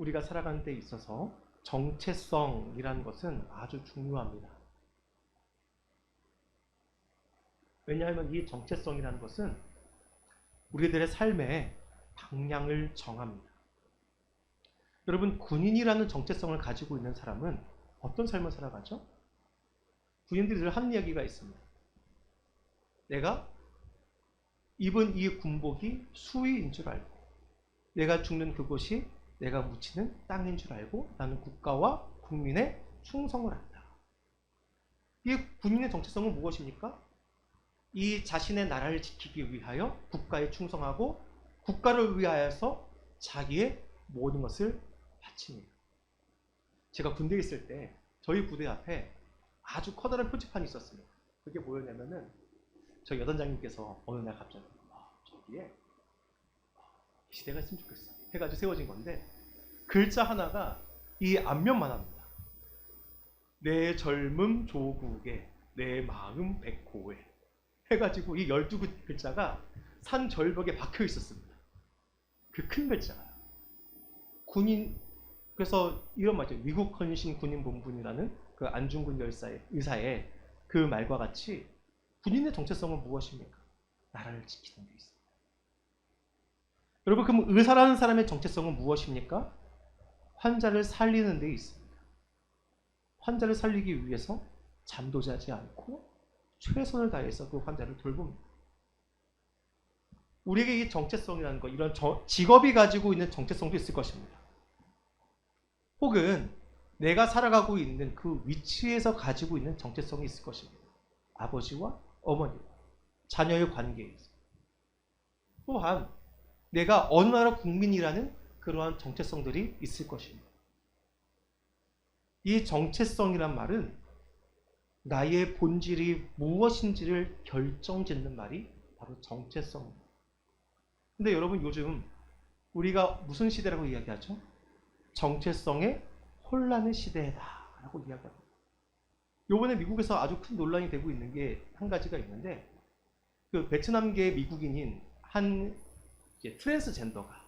우리가 살아가는 데 있어서 정체성이라는 것은 아주 중요합니다. 왜냐하면 이 정체성이라는 것은 우리들의 삶의 방향을 정합니다. 여러분, 군인이라는 정체성을 가지고 있는 사람은 어떤 삶을 살아가죠? 군인들이 늘 하는 이야기가 있습니다. 내가 입은 이 군복이 수위인 줄 알고, 내가 죽는 그곳이 내가 묻히는 땅인 줄 알고 나는 국가와 국민에 충성을 한다. 이 군인의 정체성은 무엇입니까? 이 자신의 나라를 지키기 위하여 국가에 충성하고 국가를 위하여서 자기의 모든 것을 바칩니다. 제가 군대에 있을 때 저희 부대 앞에 아주 커다란 표지판이 있었습니다. 그게 뭐였냐면은 저희 여단장님께서 어느 날 갑자기 저기에 이 시대가 있으면 좋겠어 해가지고 세워진 건데, 글자 하나가 이 앞면만 합니다. 내 젊음 조국에 내 마음 백호에 해가지고 이 12글자가 산 절벽에 박혀 있었습니다. 그 큰 글자가. 군인, 그래서 이런 말이죠. 위국 헌신 군인 본분이라는 그 안중근 의사의 그 말과 같이 군인의 정체성은 무엇입니까? 나라를 지키는 데 있습니다. 여러분, 그럼 의사라는 사람의 정체성은 무엇입니까? 환자를 살리는 데 있습니다. 환자를 살리기 위해서 잠도 자지 않고 최선을 다해서 그 환자를 돌봅니다. 우리에게 이 정체성이라는 것, 이런 직업이 가지고 있는 정체성도 있을 것입니다. 혹은 내가 살아가고 있는 그 위치에서 가지고 있는 정체성이 있을 것입니다. 아버지와 어머니, 자녀의 관계에서. 또한 내가 어느 나라 국민이라는 그러한 정체성들이 있을 것입니다. 이 정체성이란 말은 나의 본질이 무엇인지를 결정짓는 말이 바로 정체성입니다. 근데 여러분, 요즘 우리가 무슨 시대라고 이야기하죠? 정체성의 혼란의 시대다라고 이야기합니다. 요번에 미국에서 아주 큰 논란이 되고 있는 게 한 가지가 있는데, 그 베트남계 미국인인 한 트랜스젠더가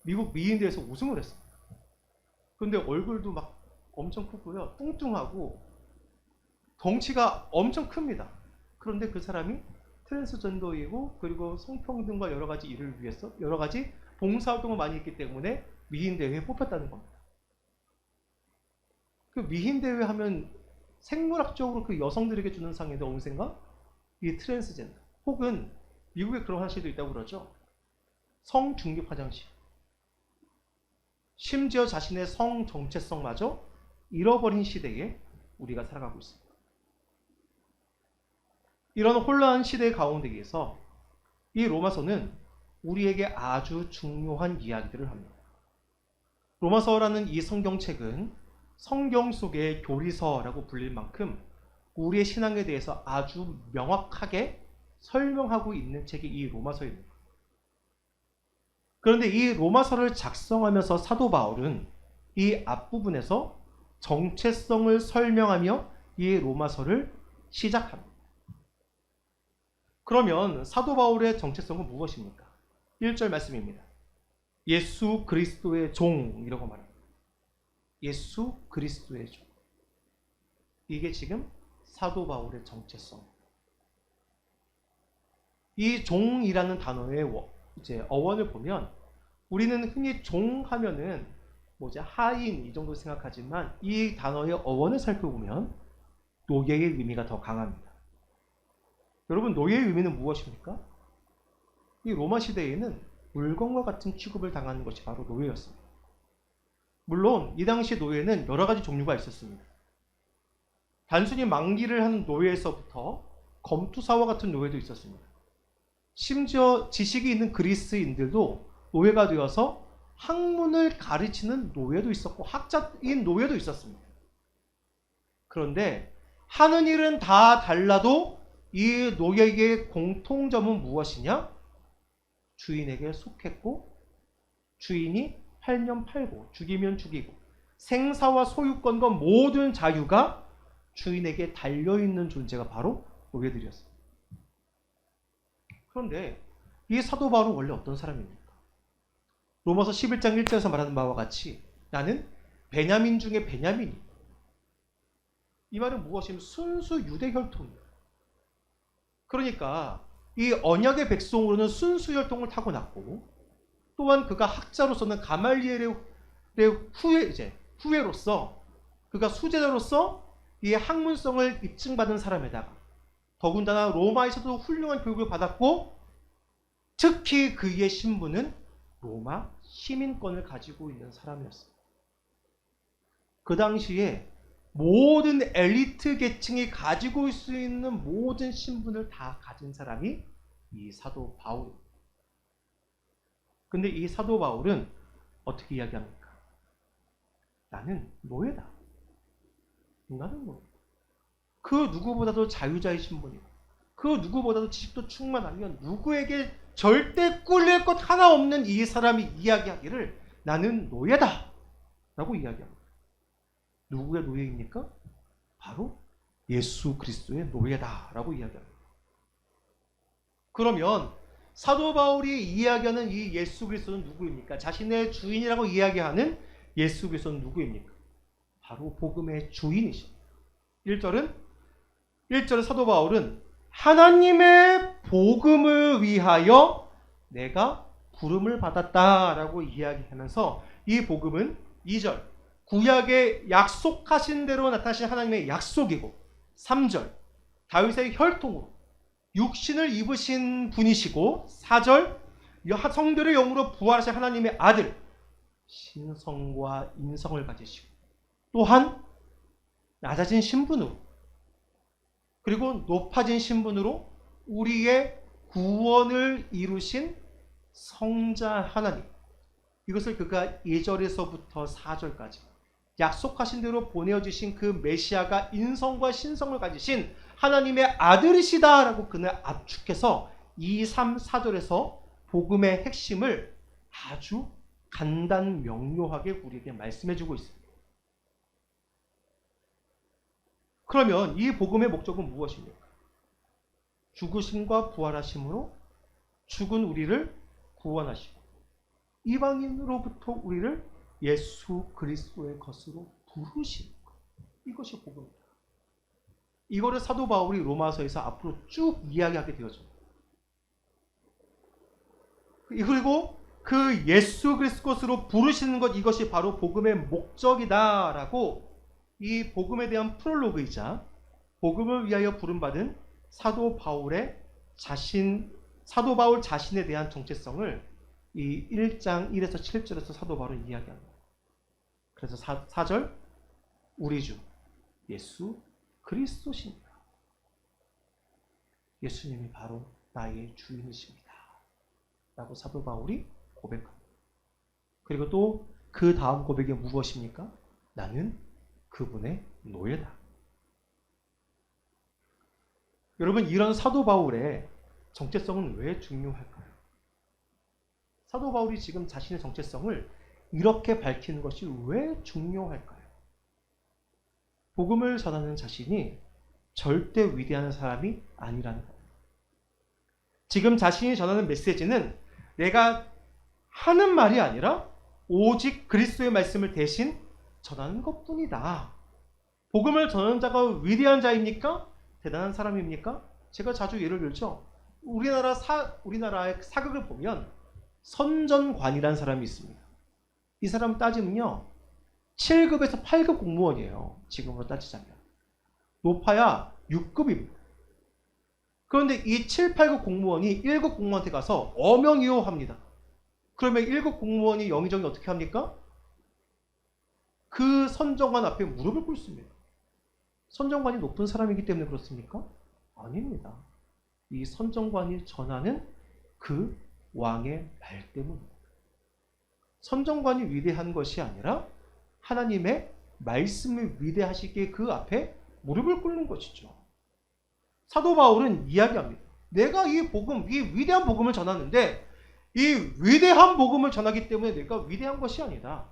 미국 미인대회에서 우승을 했습니다. 그런데 얼굴도 막 엄청 크고요, 뚱뚱하고 덩치가 엄청 큽니다. 그런데 그 사람이 트랜스젠더이고 그리고 성평등과 여러 가지 일을 위해서 여러 가지 봉사활동을 많이 했기 때문에 미인대회에 뽑혔다는 겁니다. 그 미인대회 하면 생물학적으로 그 여성들에게 주는 상인데 어느 생각? 이 트랜스젠더. 혹은 미국에 그런 화장실도 있다고 그러죠. 성중립 화장실. 심지어 자신의 성 정체성마저 잃어버린 시대에 우리가 살아가고 있습니다. 이런 혼란한 시대 가운데에서 이 로마서는 우리에게 아주 중요한 이야기들을 합니다. 로마서라는 이 성경책은 성경 속의 교리서라고 불릴 만큼 우리의 신앙에 대해서 아주 명확하게 설명하고 있는 책이 이 로마서입니다. 그런데 이 로마서를 작성하면서 사도 바울은 이 앞부분에서 정체성을 설명하며 이 로마서를 시작합니다. 그러면 사도 바울의 정체성은 무엇입니까? 1절 말씀입니다. 예수 그리스도의 종이라고 말합니다. 예수 그리스도의 종. 이게 지금 사도 바울의 정체성. 이 종이라는 단어의 이제 어원을 보면 우리는 흔히 종 하면은 하인 이 정도 생각하지만 이 단어의 어원을 살펴보면 노예의 의미가 더 강합니다. 여러분, 노예의 의미는 무엇입니까? 이 로마 시대에는 물건과 같은 취급을 당하는 것이 바로 노예였습니다. 물론 이 당시 노예는 여러 가지 종류가 있었습니다. 단순히 만기를 하는 노예에서부터 검투사와 같은 노예도 있었습니다. 심지어 지식이 있는 그리스인들도 노예가 되어서 학문을 가르치는 노예도 있었고 학자인 노예도 있었습니다. 그런데 하는 일은 다 달라도 이 노예의 공통점은 무엇이냐? 주인에게 속했고 주인이 팔면 팔고 죽이면 죽이고 생사와 소유권과 모든 자유가 주인에게 달려있는 존재가 바로 노예들이었습니다. 그런데 이 사도 바울은 원래 어떤 사람입니까? 로마서 11장 1절에서 말하는 바와 같이 나는 베냐민 중에 베냐민이. 이 말은 무엇이냐면 순수 유대 혈통이에요. 그러니까 이 언약의 백성으로는 순수 혈통을 타고났고, 또한 그가 학자로서는 가말리엘의 후예로서, 그가 수제자로서 이 학문성을 입증받은 사람에다가 더군다나 로마에서도 훌륭한 교육을 받았고, 특히 그의 신분은 로마 시민권을 가지고 있는 사람이었습니다. 그 당시에 모든 엘리트 계층이 가지고 있을 수 있는 모든 신분을 다 가진 사람이 이 사도 바울입니다. 근데 이 사도 바울은 어떻게 이야기합니까? 나는 노예다. 나는 노예. 그 누구보다도 자유자의 신분이고, 그 누구보다도 지식도 충만하면 누구에게 절대 꿀릴 것 하나 없는 이 사람이 이야기하기를 나는 노예다 라고 이야기합니다. 누구의 노예입니까? 바로 예수 그리스도의 노예다 라고 이야기합니다. 그러면 사도 바울이 이야기하는 이 예수 그리스도는 누구입니까? 자신의 주인이라고 이야기하는 예수 그리스도는 누구입니까? 바로 복음의 주인이십니다. 1절에 사도 바울은 하나님의 복음을 위하여 내가 부름을 받았다라고 이야기하면서, 이 복음은 2절 구약의 약속하신 대로 나타나신 하나님의 약속이고, 3절 다윗의 혈통으로 육신을 입으신 분이시고, 4절 성들의 영으로 부활하신 하나님의 아들, 신성과 인성을 가지시고, 또한 낮아진 신분으로, 그리고 높아진 신분으로 우리의 구원을 이루신 성자 하나님, 이것을 그가 2절에서부터 4절까지 약속하신 대로 보내어주신 그 메시아가 인성과 신성을 가지신 하나님의 아들이시다라고 그는 압축해서 2, 3, 4절에서 복음의 핵심을 아주 간단 명료하게 우리에게 말씀해주고 있습니다. 그러면 이 복음의 목적은 무엇입니까? 죽으심과 부활하심으로 죽은 우리를 구원하시고 이방인으로부터 우리를 예수 그리스도의 것으로 부르시는 것, 이것이 복음입니다. 이거를 사도 바울이 로마서에서 앞으로 쭉 이야기하게 되어집니다. 그리고 그 예수 그리스도 것으로 부르시는 것, 이것이 바로 복음의 목적이다라고 이 복음에 대한 프롤로그이자 복음을 위하여 부름받은 사도 바울 자신에 대한 정체성을 이 1장 1에서 7절에서 사도 바울은 이야기합니다. 그래서 4절 우리 주 예수 그리스도십니다. 예수님이 바로 나의 주인이십니다 라고 사도 바울이 고백합니다. 그리고 또 그 다음 고백이 무엇입니까? 나는 그분의 노예다. 여러분, 이런 사도 바울의 정체성은 왜 중요할까요? 사도 바울이 지금 자신의 정체성을 이렇게 밝히는 것이 왜 중요할까요? 복음을 전하는 자신이 절대 위대한 사람이 아니라는 거예요. 지금 자신이 전하는 메시지는 내가 하는 말이 아니라 오직 그리스도의 말씀을 대신 전하는 것뿐이다. 복음을 전하는 자가 위대한 자입니까? 대단한 사람입니까? 제가 자주 예를 들죠. 우리나라의 사극을 보면 선전관이라는 사람이 있습니다. 이 사람 따지면요 7급에서 8급 공무원이에요. 지금으로 따지자면 높아야 6급입니다. 그런데 이 7, 8급 공무원이 1급 공무원한테 가서 어명이호합니다. 그러면 1급 공무원이 영의정이 어떻게 합니까? 그 선정관 앞에 무릎을 꿇습니다. 선정관이 높은 사람이기 때문에 그렇습니까? 아닙니다. 이 선정관이 전하는 그 왕의 말 때문입니다. 선정관이 위대한 것이 아니라 하나님의 말씀을 위대하시기에 그 앞에 무릎을 꿇는 것이죠. 사도 바울은 이야기합니다. 내가 이 위대한 복음을 전하는데 이 위대한 복음을 전하기 때문에 내가 위대한 것이 아니다.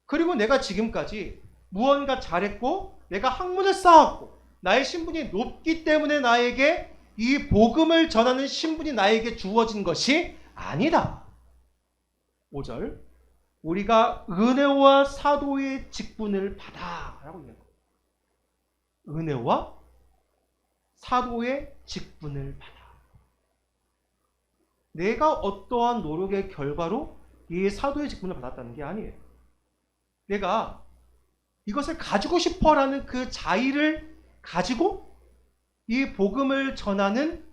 그리고 내가 지금까지 무언가 잘했고 내가 학문을 쌓았고 나의 신분이 높기 때문에 나에게 이 복음을 전하는 신분이 나에게 주어진 것이 아니다. 5절 우리가 은혜와 사도의 직분을 받아라고 이야기합니다. 은혜와 사도의 직분을 받아. 내가 어떠한 노력의 결과로 이 사도의 직분을 받았다는 게 아니에요. 내가 이것을 가지고 싶어라는 그 자의를 가지고 이 복음을 전하는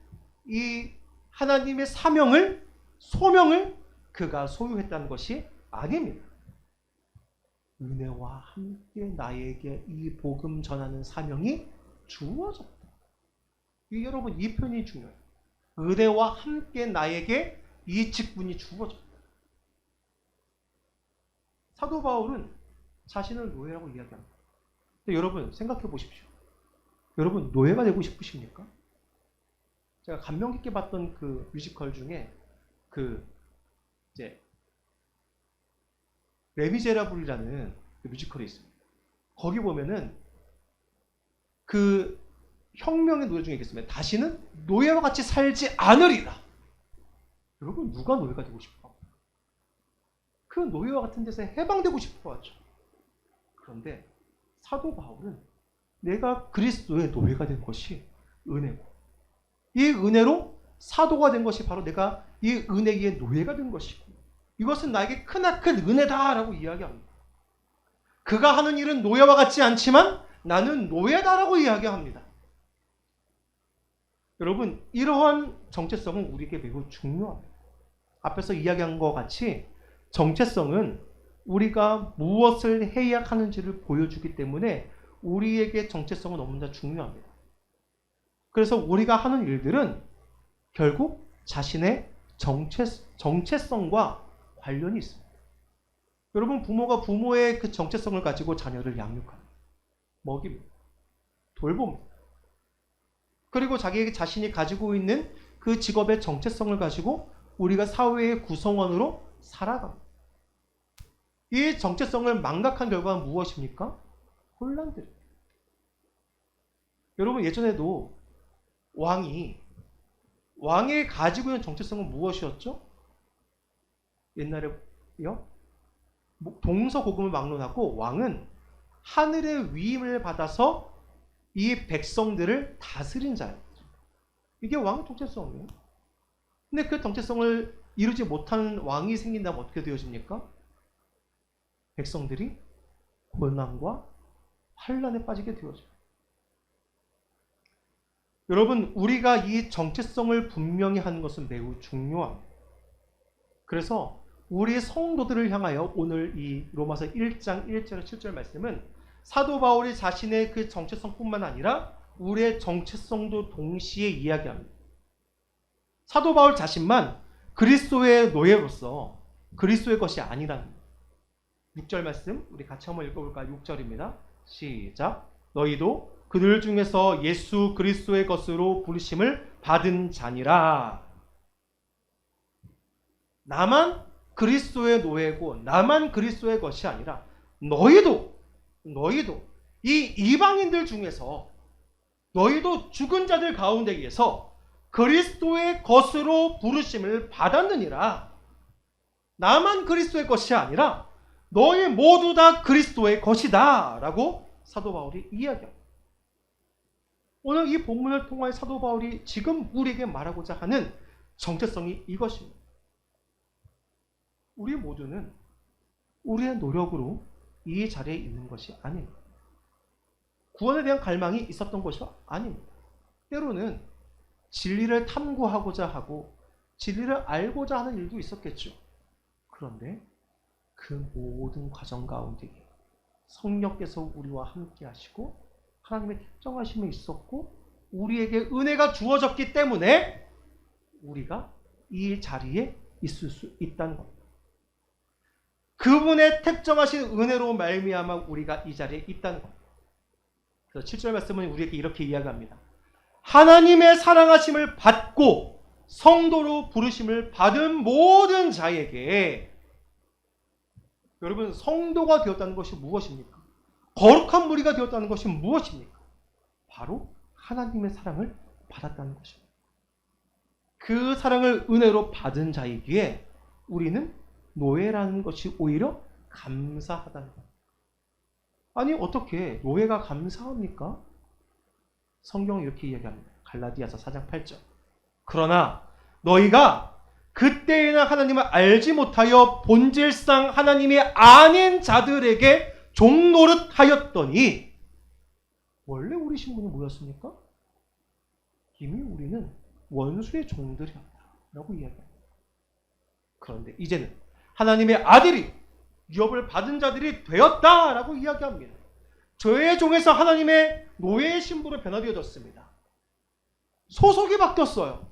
이 하나님의 사명을, 소명을 그가 소유했다는 것이 아닙니다. 은혜와 함께 나에게 이 복음 전하는 사명이 주어졌다. 여러분, 이 표현이 중요해요. 은혜와 함께 나에게 이 직분이 주어졌다. 사도 바울은 자신을 노예라고 이야기합니다. 근데 여러분, 생각해 보십시오. 여러분, 노예가 되고 싶으십니까? 제가 감명 깊게 봤던 그 뮤지컬 중에 이제 레미제라블이라는 그 뮤지컬이 있습니다. 거기 보면은 그 혁명의 노래 중에 있겠습니다. 다시는 노예와 같이 살지 않으리라. 여러분, 누가 노예가 되고 싶어? 그 노예와 같은 데서 해방되고 싶어 하죠. 그런데 사도 바울은 내가 그리스도의 노예가 된 것이 은혜고, 이 은혜로 사도가 된 것이 바로 내가 이 은혜의 노예가 된 것이고, 이것은 나에게 크나큰 은혜다라고 이야기합니다. 그가 하는 일은 노예와 같지 않지만 나는 노예다라고 이야기합니다. 여러분, 이러한 정체성은 우리에게 매우 중요합니다. 앞에서 이야기한 것 같이 정체성은 우리가 무엇을 해야 하는지를 보여주기 때문에 우리에게 정체성은 너무나 중요합니다. 그래서 우리가 하는 일들은 결국 자신의 정체성과 관련이 있습니다. 여러분, 부모가 부모의 그 정체성을 가지고 자녀를 양육합니다. 먹입니다. 돌봅니다. 그리고 자기에게 자신이 가지고 있는 그 직업의 정체성을 가지고 우리가 사회의 구성원으로 살아갑니다. 이 정체성을 망각한 결과는 무엇입니까? 혼란들입니다. 여러분, 예전에도 왕이 가지고 있는 정체성은 무엇이었죠? 옛날에요? 동서고금을 막론하고 왕은 하늘의 위임을 받아서 이 백성들을 다스린 자예요. 이게 왕의 정체성이에요. 근데 그 정체성을 이루지 못하는 왕이 생긴다면 어떻게 되어집니까? 백성들이 고난과 환란에 빠지게 되어져요. 여러분, 우리가 이 정체성을 분명히 하는 것은 매우 중요합니다. 그래서 우리 성도들을 향하여 오늘 이 로마서 1장 1절 7절 말씀은 사도 바울이 자신의 그 정체성뿐만 아니라 우리의 정체성도 동시에 이야기합니다. 사도 바울 자신만 그리스도의 노예로서 그리스도의 것이 아니라는 6절 말씀 우리 같이 한번 읽어볼까요? 6절입니다. 시작. 너희도 그들 중에서 예수 그리스도의 것으로 부르심을 받은 자니라. 나만 그리스도의 노예고 나만 그리스도의 것이 아니라 너희도 이 이방인들 중에서 너희도 죽은 자들 가운데에서 그리스도의 것으로 부르심을 받았느니라. 나만 그리스도의 것이 아니라 너희 모두 다 그리스도의 것이다 라고 사도 바울이 이야기합니다. 오늘 이 본문을 통하여 사도 바울이 지금 우리에게 말하고자 하는 정체성이 이것입니다. 우리 모두는 우리의 노력으로 이 자리에 있는 것이 아닙니다. 구원에 대한 갈망이 있었던 것이 아닙니다. 때로는 진리를 탐구하고자 하고 진리를 알고자 하는 일도 있었겠죠. 그런데 그 모든 과정 가운데 성령께서 우리와 함께 하시고 하나님의 특정하심이 있었고 우리에게 은혜가 주어졌기 때문에 우리가 이 자리에 있을 수 있다는 겁니다. 그분의 특정하신 은혜로 말미암아 우리가 이 자리에 있다는 겁니다. 그래서 7절 말씀은 우리에게 이렇게 이야기합니다. 하나님의 사랑하심을 받고 성도로 부르심을 받은 모든 자에게, 여러분, 성도가 되었다는 것이 무엇입니까? 거룩한 무리가 되었다는 것이 무엇입니까? 바로 하나님의 사랑을 받았다는 것입니다. 그 사랑을 은혜로 받은 자이기에 우리는 노예라는 것이 오히려 감사하다는 것. 아니 어떻게 노예가 감사합니까? 성경은 이렇게 이야기합니다. 갈라디아서 4장 8절. 그러나 너희가 그때에는 하나님을 알지 못하여 본질상 하나님이 아닌 자들에게 종노릇하였더니 원래 우리 신분이 뭐였습니까? 이미 우리는 원수의 종들이었다 라고 이야기합니다. 그런데 이제는 하나님의 아들이 유업을 받은 자들이 되었다라고 이야기합니다. 죄의 종에서 하나님의 노예의 신부로 변화되어졌습니다. 소속이 바뀌었어요.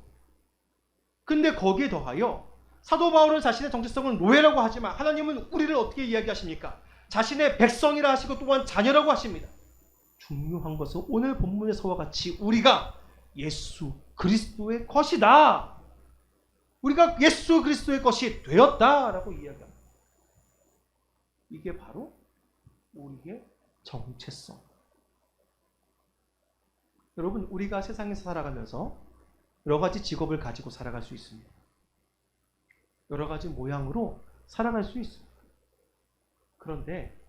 근데 거기에 더하여 사도 바울은 자신의 정체성을 노예라고 하지만 하나님은 우리를 어떻게 이야기하십니까? 자신의 백성이라 하시고 또한 자녀라고 하십니다. 중요한 것은 오늘 본문에서와 같이 우리가 예수 그리스도의 것이다. 우리가 예수 그리스도의 것이 되었다라고 이야기합니다. 이게 바로 우리의 정체성. 여러분, 우리가 세상에서 살아가면서 여러 가지 직업을 가지고 살아갈 수 있습니다. 여러 가지 모양으로 살아갈 수 있습니다. 그런데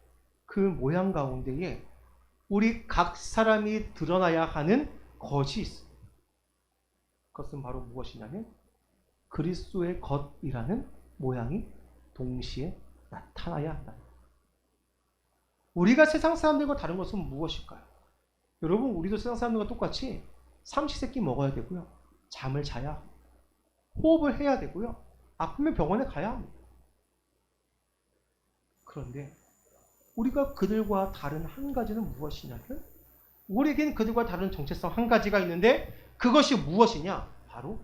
그 모양 가운데에 우리 각 사람이 드러나야 하는 것이 있습니다. 그것은 바로 무엇이냐면 그리스도의 것이라는 모양이 동시에 나타나야 한다. 우리가 세상 사람들과 다른 것은 무엇일까요? 여러분, 우리도 세상 사람들과 똑같이 삼시세끼 먹어야 되고요. 잠을 자야 합니다. 호흡을 해야 되고요. 아프면 병원에 가야 합니다. 그런데 우리가 그들과 다른 한 가지는 무엇이냐면 우리에겐 그들과 다른 정체성 한 가지가 있는데 그것이 무엇이냐? 바로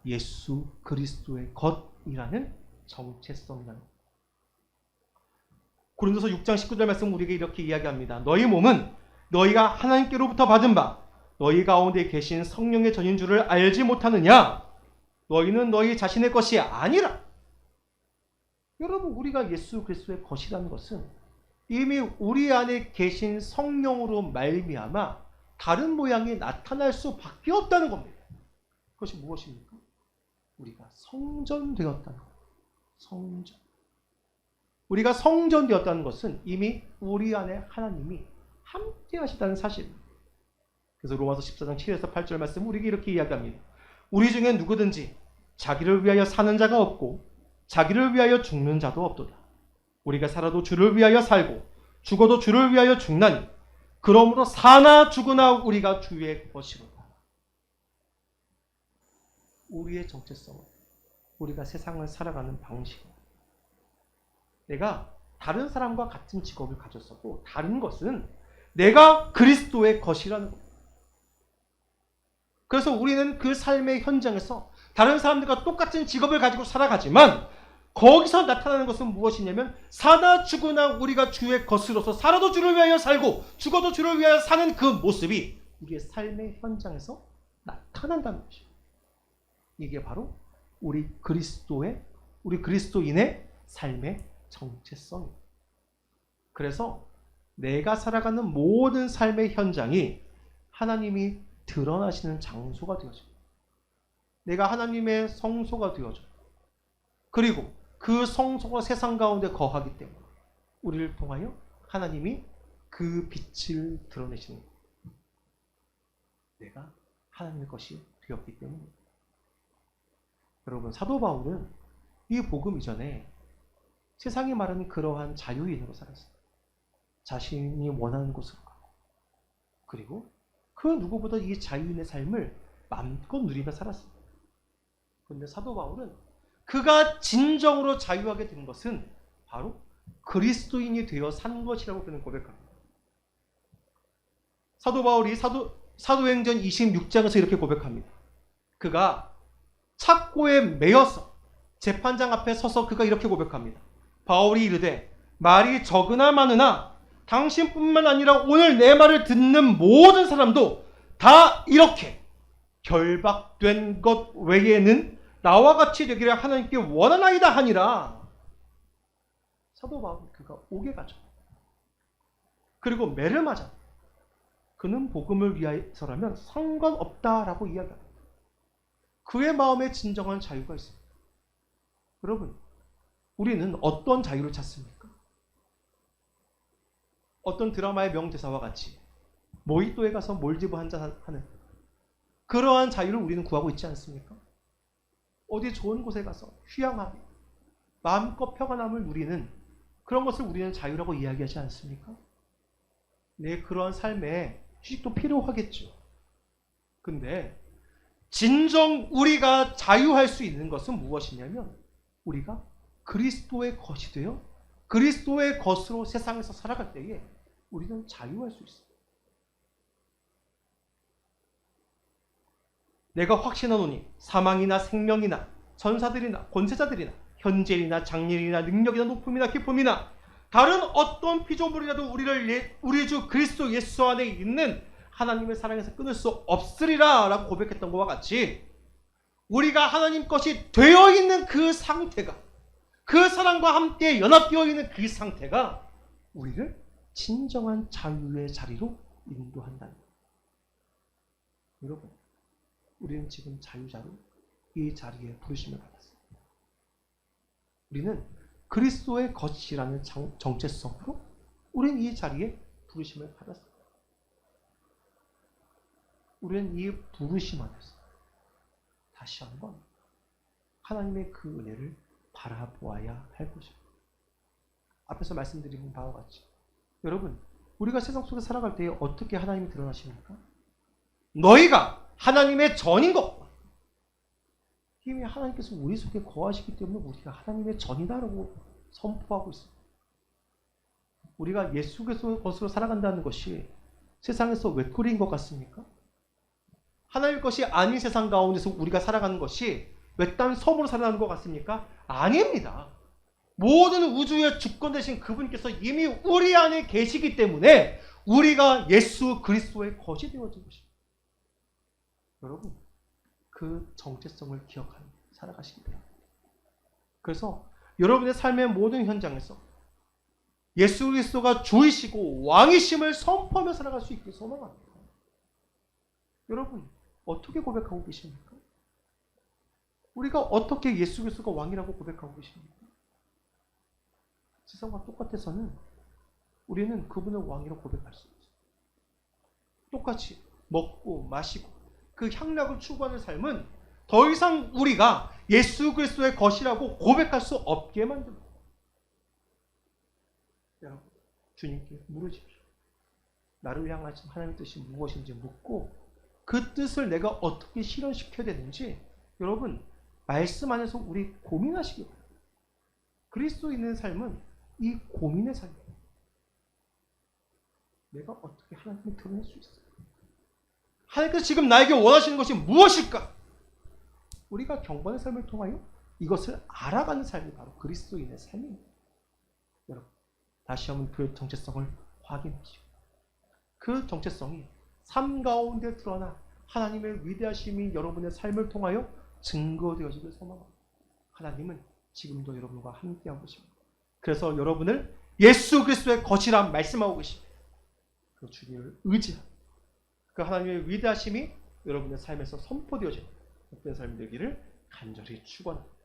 예수 그리스도의 것이라는 정체성이라는 것. 고린도서 6장 19절 말씀 우리에게 이렇게 이야기합니다. 너희 몸은 너희가 하나님께로부터 받은 바 너희 가운데 계신 성령의 전인 줄을 알지 못하느냐? 너희는 너희 자신의 것이 아니라. 여러분, 우리가 예수 그리스도의 것이라는 것은 이미 우리 안에 계신 성령으로 말미암아 다른 모양이 나타날 수밖에 없다는 겁니다. 그것이 무엇입니까? 우리가 성전되었다는 것. 성전. 우리가 성전되었다는 것은 이미 우리 안에 하나님이 함께 하시다는 사실입니다. 그래서 로마서 14장 7에서 8절 말씀 우리에게 이렇게 이야기합니다. 우리 중에 누구든지 자기를 위하여 사는 자가 없고 자기를 위하여 죽는 자도 없도다. 우리가 살아도 주를 위하여 살고 죽어도 주를 위하여 죽나니 그러므로 사나 죽으나 우리가 주의 것이로다. 우리의 정체성은 우리가 세상을 살아가는 방식. 내가 다른 사람과 같은 직업을 가졌어도 다른 것은 내가 그리스도의 것이라는 겁니다. 그래서 우리는 그 삶의 현장에서 다른 사람들과 똑같은 직업을 가지고 살아가지만 거기서 나타나는 것은 무엇이냐면 사나 죽으나 우리가 주의 것으로서 살아도 주를 위하여 살고 죽어도 주를 위하여 사는 그 모습이 우리의 삶의 현장에서 나타난다는 것입니다. 이게 바로 우리 그리스도인의 삶의 정체성입니다. 그래서 내가 살아가는 모든 삶의 현장이 하나님이 드러나시는 장소가 되어집니다. 내가 하나님의 성소가 되어져요. 그리고 그 성소가 세상 가운데 거하기 때문에 우리를 통하여 하나님이 그 빛을 드러내시는 거예요. 내가 하나님의 것이 되었기 때문입니다. 여러분, 사도 바울은 이 복음 이전에 세상이 말하는 그러한 자유인으로 살았어요. 자신이 원하는 곳으로 가고 그리고 그 누구보다 이 자유인의 삶을 마음껏 누리며 살았습니다. 그런데 사도 바울은 그가 진정으로 자유하게 된 것은 바로 그리스도인이 되어 산 것이라고 그는 고백합니다. 사도 바울이 사도행전 26장에서 이렇게 고백합니다. 그가 착고에 매여서 재판장 앞에 서서 그가 이렇게 고백합니다. 바울이 이르되 말이 적으나 많으나 당신뿐만 아니라 오늘 내 말을 듣는 모든 사람도 다 이렇게 결박된 것 외에는 나와 같이 되기를 하나님께 원하나이다 하니라. 사도 바울은 그가 옥에 갇혀 그리고 매를 맞아 그는 복음을 위해서라면 상관없다라고 이야기합니다. 그의 마음에 진정한 자유가 있습니다. 여러분, 우리는 어떤 자유를 찾습니까? 어떤 드라마의 명대사와 같이 모히또에 가서 몰디브 한잔 하는 그러한 자유를 우리는 구하고 있지 않습니까? 어디 좋은 곳에 가서 휴양하며 마음껏 평안함을 누리는 그런 것을 우리는 자유라고 이야기하지 않습니까? 네, 그러한 삶에 휴식도 필요하겠죠. 근데 진정 우리가 자유할 수 있는 것은 무엇이냐면 우리가 그리스도의 것이 되어 그리스도의 것으로 세상에서 살아갈 때에 우리는 자유할 수 있어요. 내가 확신하노니 사망이나 생명이나 전사들이나 권세자들이나 현재이나 장래이나 능력이나 높음이나 기쁨이나 다른 어떤 피조물이라도 우리 주 그리스도 예수 안에 있는 하나님의 사랑에서 끊을 수 없으리라 라고 고백했던 것과 같이 우리가 하나님 것이 되어 있는 그 상태가 그 사랑과 함께 연합되어 있는 그 상태가 우리를 진정한 자유의 자리로 인도한다는 거예요. 여러분, 우리는 지금 자유자로 이 자리에 부르심을 받았습니다. 우리는 그리스도의 것이라는 정체성으로 우리는 이 자리에 부르심을 받았습니다. 우리는 이 부르심 안에서 다시 한번 하나님의 그 은혜를 바라보아야 할 것입니다. 앞에서 말씀드린 바와 같이 여러분, 우리가 세상 속에 살아갈 때 어떻게 하나님이 드러나십니까? 너희가 하나님의 전인 것. 이미 하나님께서 우리 속에 거하시기 때문에 우리가 하나님의 전이다라고 선포하고 있습니다. 우리가 예수 그리스도의 것으로 살아간다는 것이 세상에서 외톨이인 것 같습니까? 하나님의 것이 아닌 세상 가운데서 우리가 살아가는 것이 외딴 섬으로 살아가는 것 같습니까? 아닙니다. 모든 우주의 주권 되신 그분께서 이미 우리 안에 계시기 때문에 우리가 예수 그리스도의 것이 되어진 것입니다. 여러분, 그 정체성을 기억하며 살아가시기 바랍니다. 그래서 여러분의 삶의 모든 현장에서 예수 그리스도가 주이시고 왕이심을 선포하며 살아갈 수 있게 소망합니다. 여러분, 어떻게 고백하고 계십니까? 우리가 어떻게 예수 그리스도가 왕이라고 고백하고 계십니까? 세상과 똑같아서는 우리는 그분을 왕이라고 고백할 수 없어요. 똑같이 먹고 마시고 그 향락을 추구하는 삶은 더 이상 우리가 예수 그리스도의 것이라고 고백할 수 없게 만듭니다. 여러분, 주님께 물으십시오. 나를 향하신 하나님의 뜻이 무엇인지 묻고 그 뜻을 내가 어떻게 실현시켜야 되는지 여러분 말씀 안에서 우리 고민하시기 바랍니다. 그리스도 있는 삶은 이 고민의 삶이에요. 내가 어떻게 하나님을 드러낼 수 있어요? 하나님께서 지금 나에게 원하시는 것이 무엇일까? 우리가 경건의 삶을 통하여 이것을 알아가는 삶이 바로 그리스도인의 삶입니다. 여러분, 다시 한번 그 정체성을 확인하시고 그 정체성이 삶 가운데 드러나 하나님의 위대하심이 여러분의 삶을 통하여 증거되어지길 소망합니다. 하나님은 지금도 여러분과 함께하고 계십니다. 그래서 여러분을 예수 그리스도의 것이라 말씀하고 계십니다. 그 주님을 의지하고 그 하나님의 위대하심이 여러분의 삶에서 선포되어지는 그런 삶이 되기를 간절히 축원합니다.